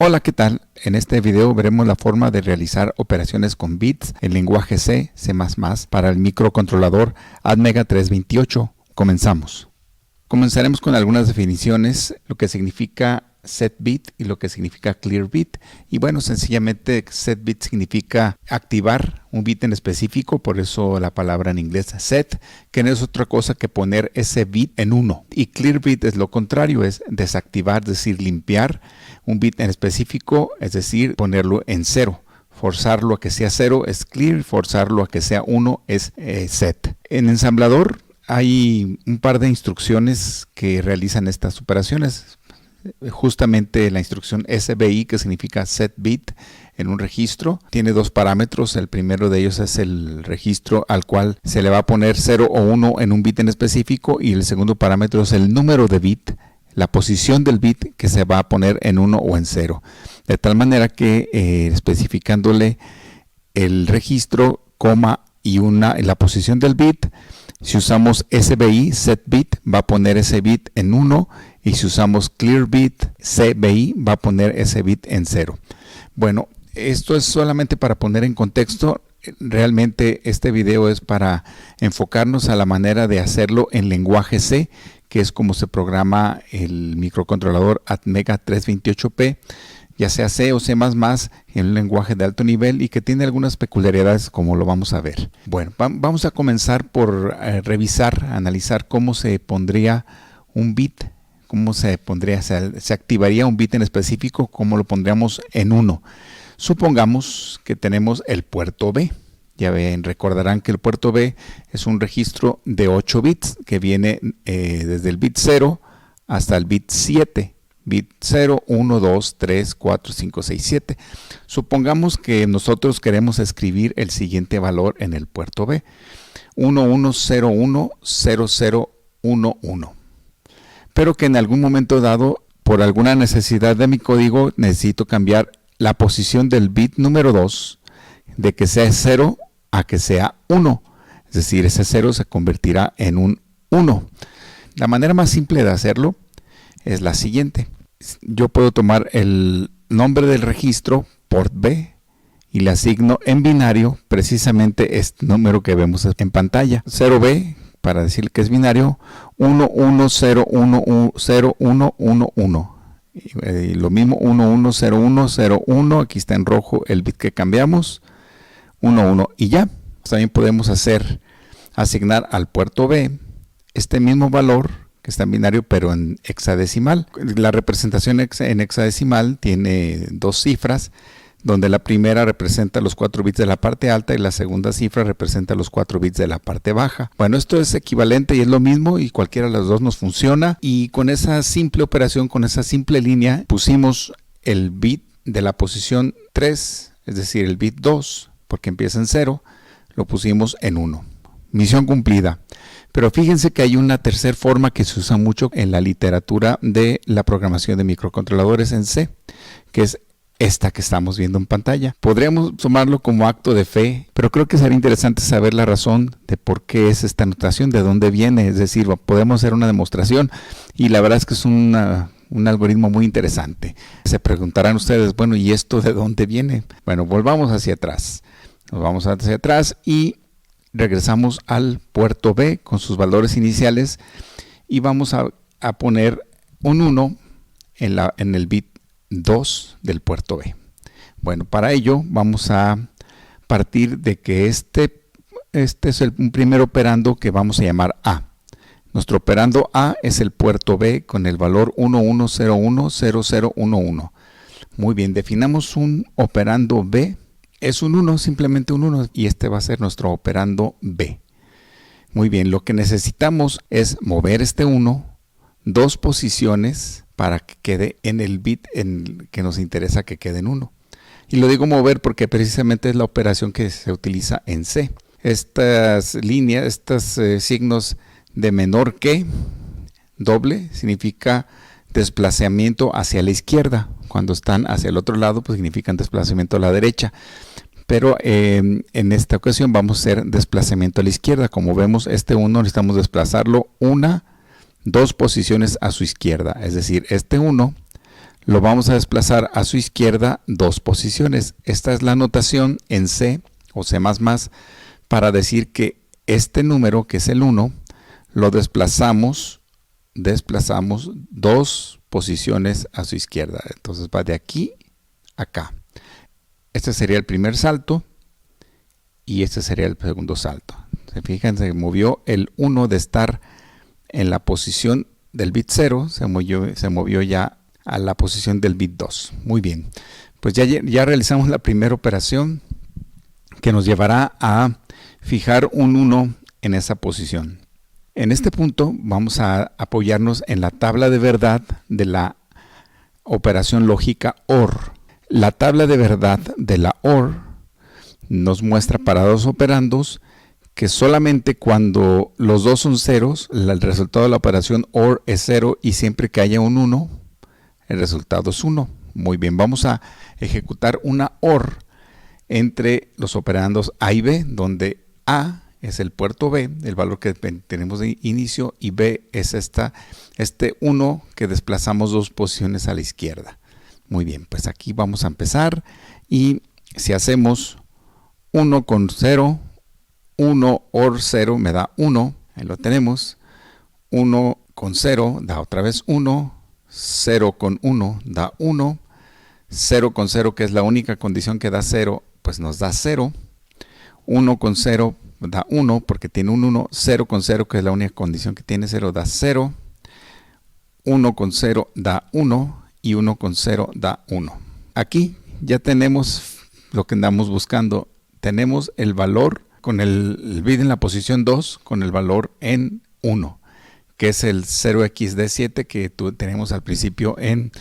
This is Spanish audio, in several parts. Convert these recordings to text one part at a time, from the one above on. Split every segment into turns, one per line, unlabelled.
Hola, ¿qué tal? En este video veremos la forma de realizar operaciones con bits en lenguaje C, C++ para el microcontrolador Atmega 328. Comenzamos. Comenzaremos con algunas definiciones, lo que significa set bit y lo que significa clear bit. Y bueno, sencillamente set bit significa activar un bit en específico, por eso la palabra en inglés set, que no es otra cosa que poner ese bit en 1. Y clear bit es lo contrario, es desactivar, es decir, limpiar un bit en específico, es decir, ponerlo en 0. Forzarlo a que sea 0 es clear, forzarlo a que sea 1 es set. En ensamblador hay un par de instrucciones que realizan estas operaciones. Justamente la instrucción SBI, que significa set bit en un registro, tiene dos parámetros. El primero de ellos es el registro al cual se le va a poner 0 o 1 en un bit en específico, y el segundo parámetro es el número de bit, la posición del bit que se va a poner en 1 o en 0, de tal manera que especificándole el registro, coma y la posición del bit, si usamos SBI, set bit, va a poner ese bit en 1, y si usamos clear bit, CBI, va a poner ese bit en 0. Bueno, esto es solamente para poner en contexto. Realmente este video es para enfocarnos a la manera de hacerlo en lenguaje C, que es como se programa el microcontrolador Atmega 328P, ya sea C o C++, en un lenguaje de alto nivel y que tiene algunas peculiaridades, como lo vamos a ver. Bueno, vamos a comenzar por revisar, analizar cómo se pondría un bit, cómo se pondría, se activaría un bit en específico, cómo lo pondríamos en 1. Supongamos que tenemos el puerto B. Ya ven, recordarán que el puerto B es un registro de 8 bits que viene desde el bit 0 hasta el bit 7. Bit 0, 1, 2, 3, 4, 5, 6, 7. Supongamos que nosotros queremos escribir el siguiente valor en el puerto B. 11010011. Pero que en algún momento dado, por alguna necesidad de mi código, necesito cambiar la posición del bit número 2 de que sea 0 a que sea 1. Es decir, ese 0 se convertirá en un 1. La manera más simple de hacerlo es la siguiente. Yo puedo tomar el nombre del registro, port B, y le asigno en binario precisamente este número que vemos en pantalla. 0B, para decir que es binario, 11011011. Y lo mismo 110101, aquí está en rojo el bit que cambiamos, 11, y ya. También podemos asignar al puerto B este mismo valor que está en binario, pero en hexadecimal. La representación en hexadecimal tiene dos cifras, donde la primera representa los 4 bits de la parte alta y la segunda cifra representa los 4 bits de la parte baja. Bueno, esto es equivalente y es lo mismo, y cualquiera de las dos nos funciona. Y con esa simple operación, con esa simple línea, pusimos el bit de la posición 3, es decir, el bit 2, porque empieza en 0, lo pusimos en 1. Misión cumplida. Pero fíjense que hay una tercera forma que se usa mucho en la literatura de la programación de microcontroladores en C, que es esta que estamos viendo en pantalla. Podríamos tomarlo como acto de fe, pero creo que sería interesante saber la razón de por qué es esta notación, de dónde viene. Es decir, podemos hacer una demostración, y la verdad es que es un algoritmo muy interesante. Se preguntarán ustedes, bueno, ¿y esto de dónde viene? Bueno, volvamos hacia atrás. Nos vamos hacia atrás y regresamos al puerto B con sus valores iniciales, y vamos a poner un 1 en el bit 2 del puerto B. Bueno, para ello vamos a partir de que este es un primer operando que vamos a llamar A. Nuestro operando A es el puerto B con el valor 11010011. Muy bien, definamos un operando B. Es un 1, simplemente un 1, y este va a ser nuestro operando B. Muy bien, lo que necesitamos es mover este 1 2 posiciones para que quede en el bit que nos interesa que quede en 1. Y lo digo mover porque precisamente es la operación que se utiliza en C. Estas líneas, estos signos de menor que, doble, significa desplazamiento hacia la izquierda. Cuando están hacia el otro lado, pues significan desplazamiento a la derecha. Pero en esta ocasión vamos a hacer desplazamiento a la izquierda. Como vemos, este 1 necesitamos desplazarlo 2 posiciones a su izquierda. Es decir, este 1 lo vamos a desplazar a su izquierda 2 posiciones. Esta es la notación en C o C++ para decir que este número, que es el 1, lo desplazamos 2 posiciones a su izquierda. Entonces va de aquí a acá. Este sería el primer salto y este sería el segundo salto. Se fijan, se movió el 1 de estar en la posición del bit 0, se movió ya a la posición del bit 2. Muy bien, pues ya realizamos la primera operación que nos llevará a fijar un 1 en esa posición. En este punto vamos a apoyarnos en la tabla de verdad de la operación lógica OR. La tabla de verdad de la OR nos muestra para 2 operandos que solamente cuando los dos son ceros, el resultado de la operación OR es 0, y siempre que haya un 1, el resultado es 1. Muy bien, vamos a ejecutar una OR entre los operandos A y B, donde A es el puerto B, el valor que tenemos de inicio, y B es este 1 que desplazamos 2 posiciones a la izquierda. Muy bien, pues aquí vamos a empezar, y si hacemos 1 con 0, 1 OR 0 me da 1, ahí lo tenemos. 1 con 0 da otra vez 1, 0 con 1 da 1, 0 con 0, que es la única condición que da 0, pues nos da 0. 1 con 0 da 1 porque tiene un 1, 0 con 0, que es la única condición que tiene 0, da 0. 1 con 0 da 1 y 1 con 0 da 1. Aquí ya tenemos lo que andamos buscando. Tenemos el valor con el bit en la posición 2 con el valor en 1, que es el 0xd7 que tenemos al principio en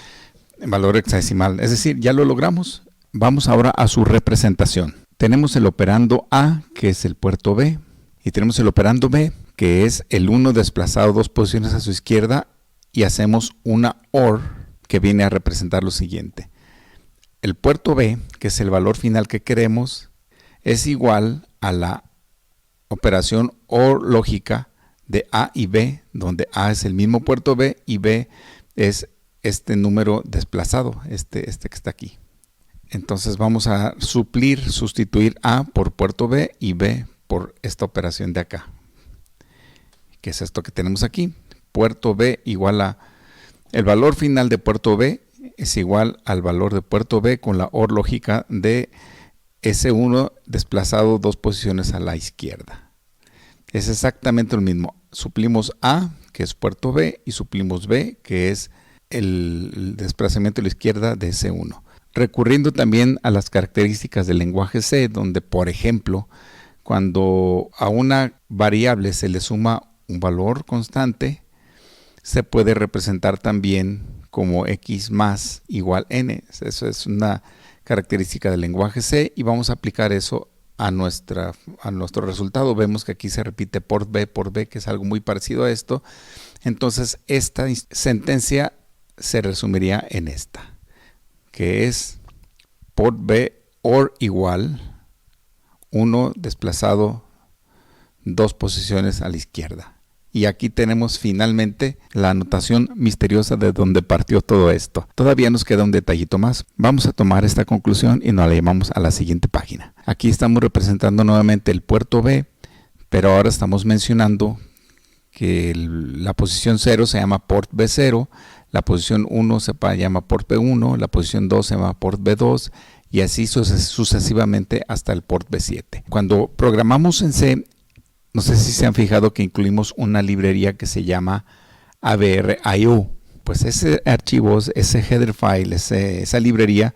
valor hexadecimal. Es decir, ya lo logramos. Vamos ahora a su representación. Tenemos el operando A, que es el puerto B, y tenemos el operando B, que es el 1 desplazado 2 posiciones a su izquierda, y hacemos una OR que viene a representar lo siguiente. El puerto B, que es el valor final que queremos, es igual a la operación OR lógica de A y B, donde A es el mismo puerto B y B es este número desplazado, este que está aquí. Entonces vamos a sustituir A por puerto B y B por esta operación de acá, que es esto que tenemos aquí. Puerto B igual a el valor final de puerto B es igual al valor de puerto B con la OR lógica de S1 desplazado 2 posiciones a la izquierda. Es exactamente lo mismo. Suplimos A, que es puerto B, y suplimos B, que es el desplazamiento a la izquierda de S1. Recurriendo también a las características del lenguaje C, donde, por ejemplo, cuando a una variable se le suma un valor constante, se puede representar también como x más igual n. Eso es una característica del lenguaje C, y vamos a aplicar eso a nuestro resultado. Vemos que aquí se repite port B, que es algo muy parecido a esto. Entonces esta sentencia se resumiría en esta, que es port B OR igual 1 desplazado 2 posiciones a la izquierda. Y aquí tenemos finalmente la anotación misteriosa de donde partió todo esto. Todavía nos queda un detallito más. Vamos a tomar esta conclusión y nos la llevamos a la siguiente página. Aquí estamos representando nuevamente el puerto B, pero ahora estamos mencionando que la posición 0 se llama port B0, la posición 1 se llama port B1, la posición 2 se llama port B2, y así sucesivamente hasta el port B7. Cuando programamos en C, no sé si se han fijado que incluimos una librería que se llama ABR.io. Pues ese archivo, ese header file, esa librería,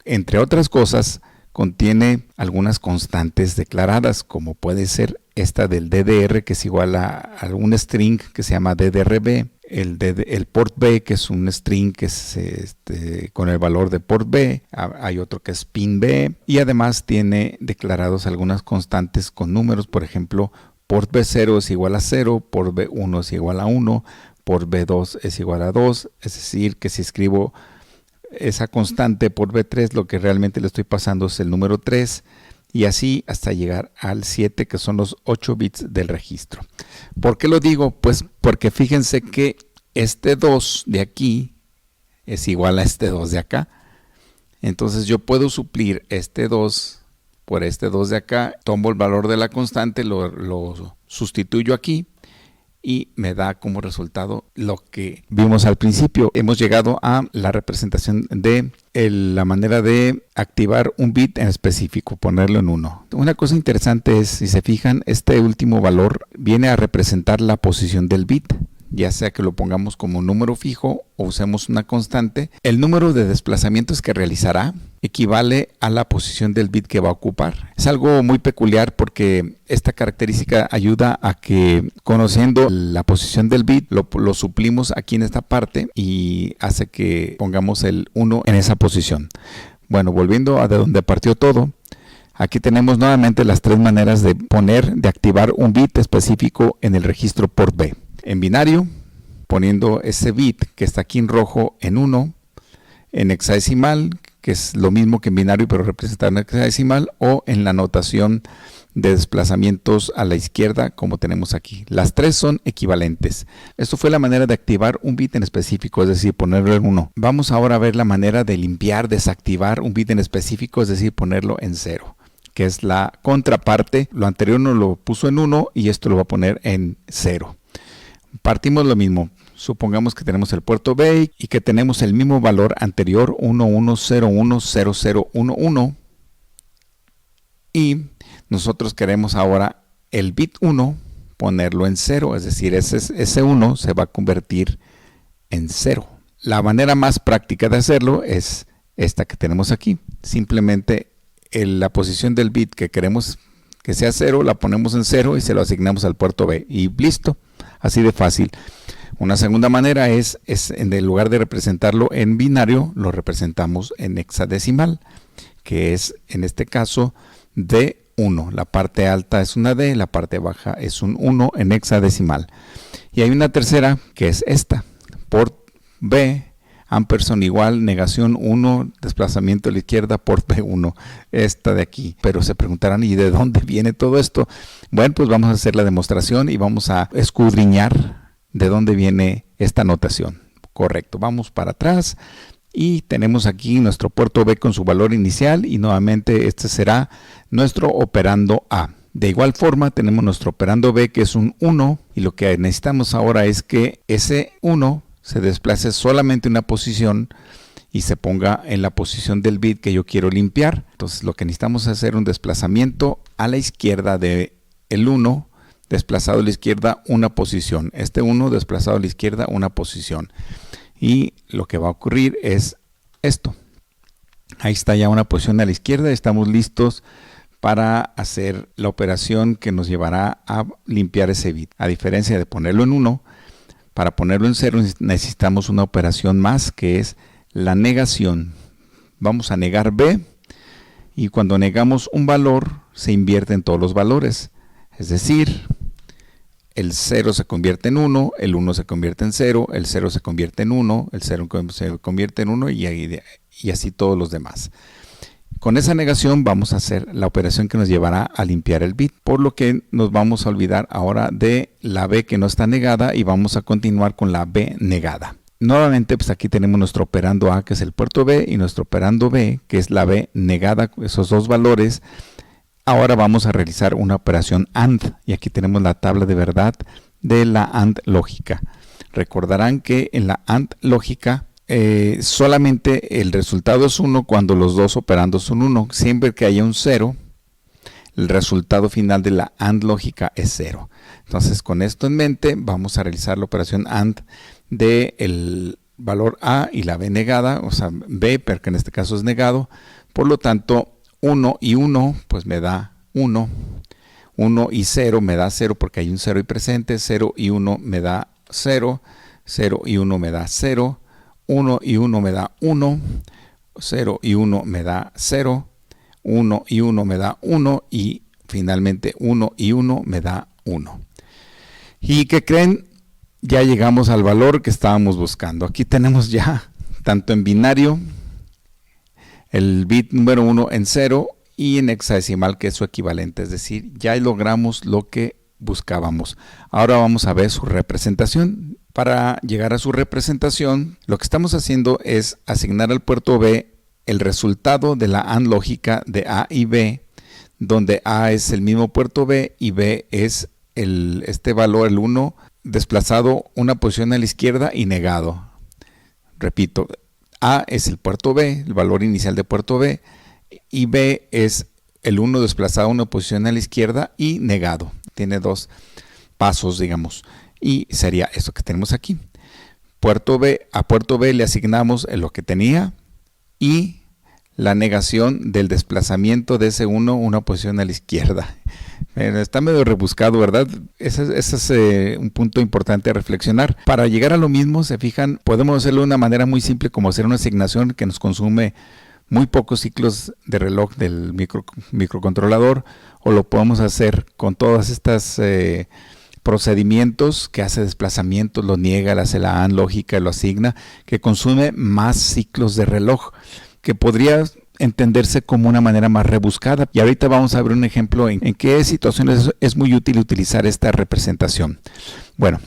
entre otras cosas, contiene algunas constantes declaradas, como puede ser esta del DDR, que es igual a un string que se llama DDRB, el port B, que es un string que es con el valor de port B, hay otro que es pin B, y además tiene declarados algunas constantes con números. Por ejemplo, port B0 es igual a 0, port B1 es igual a 1, port B2 es igual a 2, es decir, que si escribo esa constante por B3, lo que realmente le estoy pasando es el número 3, y así hasta llegar al 7, que son los 8 bits del registro. ¿Por qué lo digo? Pues porque fíjense que este 2 de aquí es igual a este 2 de acá. Entonces yo puedo suplir este 2 por este 2 de acá, tomo el valor de la constante, lo sustituyo aquí y me da como resultado lo que vimos al principio. Hemos llegado a la representación de la manera de activar un bit en específico, ponerlo en 1. Una cosa interesante es, si se fijan, este último valor viene a representar la posición del bit. Ya sea que lo pongamos como un número fijo o usemos una constante, el número de desplazamientos que realizará equivale a la posición del bit que va a ocupar. Es algo muy peculiar porque esta característica ayuda a que, conociendo la posición del bit, lo suplimos aquí en esta parte y hace que pongamos el 1 en esa posición. Bueno, volviendo a de donde partió todo, aquí tenemos nuevamente las tres maneras de activar un bit específico en el registro port B. En binario, poniendo ese bit que está aquí en rojo en 1, en hexadecimal, que es lo mismo que en binario pero representado en hexadecimal, o en la notación de desplazamientos a la izquierda como tenemos aquí. Las tres son equivalentes. Esto fue la manera de activar un bit en específico, es decir, ponerlo en 1. Vamos ahora a ver la manera de limpiar, desactivar un bit en específico, es decir, ponerlo en 0. Que es la contraparte. Lo anterior nos lo puso en 1 y esto lo va a poner en 0. Partimos lo mismo. Supongamos que tenemos el puerto B y que tenemos el mismo valor anterior, 11010011, y nosotros queremos ahora el bit 1 ponerlo en 0, es decir, ese 1 se va a convertir en 0. La manera más práctica de hacerlo es esta que tenemos aquí. Simplemente la posición del bit que queremos que sea 0 la ponemos en 0 y se lo asignamos al puerto B y listo. Así de fácil. Una segunda manera es en lugar de representarlo en binario, lo representamos en hexadecimal, que es en este caso D1. La parte alta es una D, la parte baja es un 1 en hexadecimal. Y hay una tercera que es esta, port B, ampersand igual, negación 1, desplazamiento a la izquierda, port B1, esta de aquí. Pero se preguntarán, ¿y de dónde viene todo esto? Bueno, pues vamos a hacer la demostración y vamos a escudriñar de dónde viene esta notación. Correcto, vamos para atrás y tenemos aquí nuestro puerto B con su valor inicial y nuevamente este será nuestro operando A. De igual forma tenemos nuestro operando B que es un 1 y lo que necesitamos ahora es que ese 1 se desplace solamente una posición y se ponga en la posición del bit que yo quiero limpiar. Entonces lo que necesitamos es hacer un desplazamiento a la izquierda de el 1, desplazado a la izquierda una posición. Este 1 desplazado a la izquierda una posición. Y lo que va a ocurrir es esto. Ahí está ya una posición a la izquierda. Estamos listos para hacer la operación que nos llevará a limpiar ese bit. A diferencia de ponerlo en 1, para ponerlo en 0 necesitamos una operación más que es la negación. Vamos a negar B y cuando negamos un valor se invierten todos los valores. Es decir, el 0 se convierte en 1, el 1 se convierte en 0, el 0 se convierte en 1, el 0 se convierte en 1 y así todos los demás. Con esa negación vamos a hacer la operación que nos llevará a limpiar el bit, por lo que nos vamos a olvidar ahora de la B que no está negada y vamos a continuar con la B negada. Nuevamente, pues aquí tenemos nuestro operando A que es el puerto B y nuestro operando B que es la B negada, esos dos valores. Ahora vamos a realizar una operación AND y aquí tenemos la tabla de verdad de la AND lógica. Recordarán que en la AND lógica solamente el resultado es 1 cuando los dos operandos son 1. Siempre que haya un 0, el resultado final de la AND lógica es 0. Entonces con esto en mente vamos a realizar la operación AND del valor A y la B negada, o sea B, pero que en este caso es negado. Por lo tanto 1 y 1 pues me da 1, 1 y 0 me da 0 porque hay un 0 y presente, 0 y 1 me da 0, 0 y 1 me da 0, 1 y 1 me da 1, 0 y 1 me da 0, 1 y 1 me da 1 y finalmente 1 y 1 me da 1. ¿Y qué creen? Ya llegamos al valor que estábamos buscando. Aquí tenemos ya tanto en binario el bit número 1 en 0 y en hexadecimal que es su equivalente, es decir, ya logramos lo que buscábamos. Ahora vamos a ver su representación. Para llegar a su representación, lo que estamos haciendo es asignar al puerto B el resultado de la AND lógica de A y B, donde A es el mismo puerto B y B es este valor, el 1, desplazado una posición a la izquierda y negado. Repito, A es el puerto B, el valor inicial de puerto B, y B es el 1 desplazado una posición a la izquierda y negado. Tiene dos pasos, digamos, y sería esto que tenemos aquí. A puerto B le asignamos lo que tenía y la negación del desplazamiento de ese 1 una posición a la izquierda. Está medio rebuscado, ¿verdad? Ese es un punto importante a reflexionar. Para llegar a lo mismo, se fijan, podemos hacerlo de una manera muy simple, como hacer una asignación que nos consume muy pocos ciclos de reloj del microcontrolador, o lo podemos hacer con todas estas procedimientos que hace desplazamientos, lo niega, le hace la AND lógica, lo asigna, que consume más ciclos de reloj, que podría entenderse como una manera más rebuscada. Y ahorita vamos a ver un ejemplo en qué situaciones es muy útil utilizar esta representación. Bueno,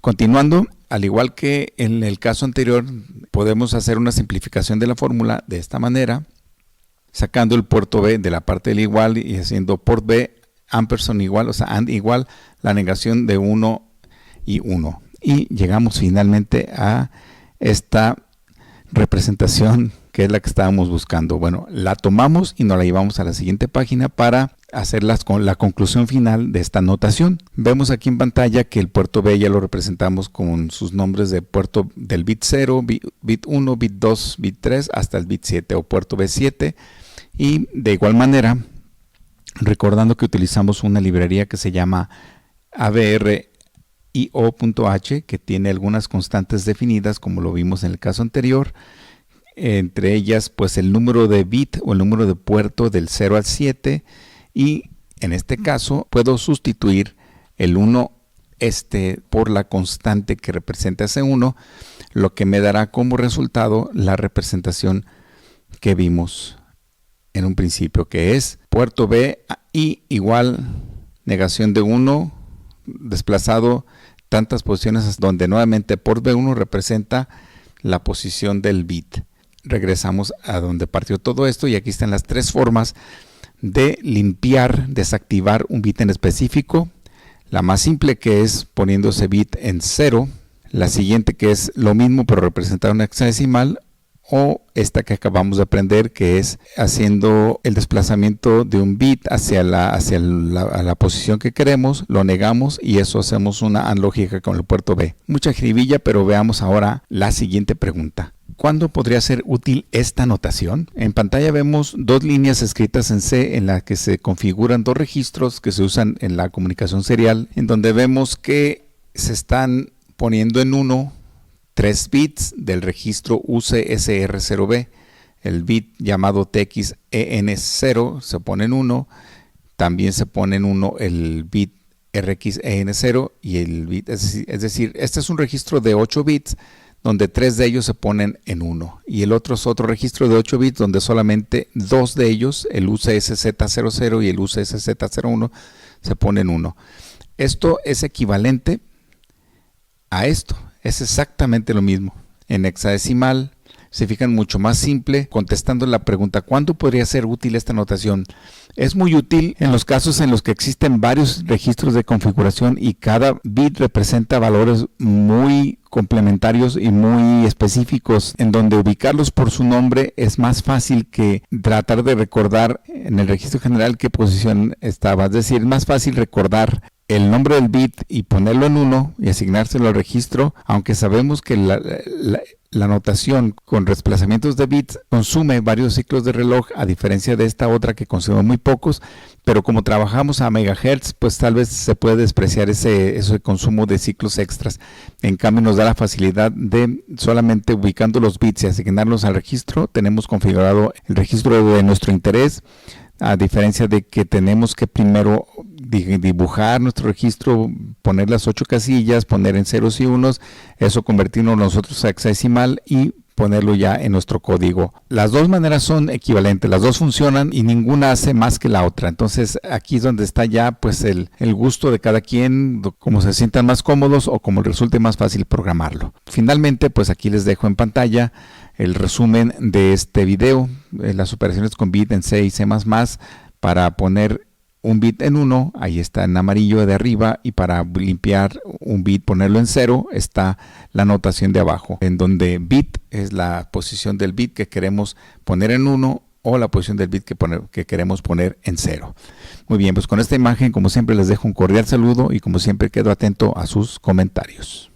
continuando, al igual que en el caso anterior, podemos hacer una simplificación de la fórmula de esta manera, sacando el puerto B de la parte del igual y haciendo port B ampersand igual, o sea, AND igual, la negación de 1 y 1. Y llegamos finalmente a esta representación que es la que estábamos buscando. Bueno, la tomamos y nos la llevamos a la siguiente página para hacer la conclusión final de esta notación. Vemos aquí en pantalla que el puerto B ya lo representamos con sus nombres de puerto del bit 0, bit 1, bit 2, bit 3 hasta el bit 7 o puerto B7. Y de igual manera, recordando que utilizamos una librería que se llama AVRIO.h, que tiene algunas constantes definidas, como lo vimos en el caso anterior, entre ellas pues el número de bit o el número de puerto del 0 al 7, y en este caso puedo sustituir el 1 por la constante que representa ese 1, lo que me dará como resultado la representación que vimos en un principio, que es puerto B y igual negación de 1 desplazado tantas posiciones, donde nuevamente port B1 representa la posición del bit. Regresamos a donde partió todo esto y aquí están las tres formas de limpiar, desactivar un bit en específico. La más simple, que es poniendo ese bit en 0. La siguiente, que es lo mismo pero representar una hexadecimal, o esta que acabamos de aprender, que es haciendo el desplazamiento de un bit hacia la posición que queremos, lo negamos y eso hacemos una AND lógica con el puerto B. Mucha jiribilla, pero veamos ahora la siguiente pregunta. ¿Cuándo podría ser útil esta notación? En pantalla vemos dos líneas escritas en C en las que se configuran dos registros que se usan en la comunicación serial, en donde vemos que se están poniendo en 1 3 bits del registro UCSR0B. El bit llamado TXEN0 se pone en 1, también se pone en 1 el bit RXEN0 y el bit, es decir, este es un registro de 8 bits donde 3 de ellos se ponen en 1, y el otro es otro registro de 8 bits donde solamente 2 de ellos, el UCSZ00 y el UCSZ01, se ponen en 1. Esto es equivalente a esto. Es exactamente lo mismo. En hexadecimal se fijan, mucho más simple, contestando la pregunta ¿cuándo podría ser útil esta notación? Es muy útil en los casos en los que existen varios registros de configuración y cada bit representa valores muy complementarios y muy específicos, en donde ubicarlos por su nombre es más fácil que tratar de recordar en el registro general qué posición estaba. Es decir, es más fácil recordar el nombre del bit y ponerlo en 1 y asignárselo al registro, aunque sabemos que la notación con desplazamientos de bits consume varios ciclos de reloj, a diferencia de esta otra que consume muy pocos, pero como trabajamos a megahertz, pues tal vez se puede despreciar ese consumo de ciclos extras. En cambio nos da la facilidad de solamente ubicando los bits y asignarlos al registro, tenemos configurado el registro de nuestro interés, a diferencia de que tenemos que primero dibujar nuestro registro, poner las 8 casillas, poner en ceros y unos, eso convertirnos nosotros a hexadecimal y ponerlo ya en nuestro código. Las dos maneras son equivalentes, las dos funcionan y ninguna hace más que la otra. Entonces aquí es donde está ya pues el gusto de cada quien, como se sientan más cómodos o como resulte más fácil programarlo. Finalmente, pues aquí les dejo en pantalla el resumen de este video, las operaciones con bit en C y C++, para poner un bit en 1, ahí está en amarillo de arriba, y para limpiar un bit, ponerlo en 0, está la anotación de abajo, en donde bit es la posición del bit que queremos poner en 1 o la posición del bit que queremos poner en 0. Muy bien, pues con esta imagen, como siempre, les dejo un cordial saludo y como siempre quedo atento a sus comentarios.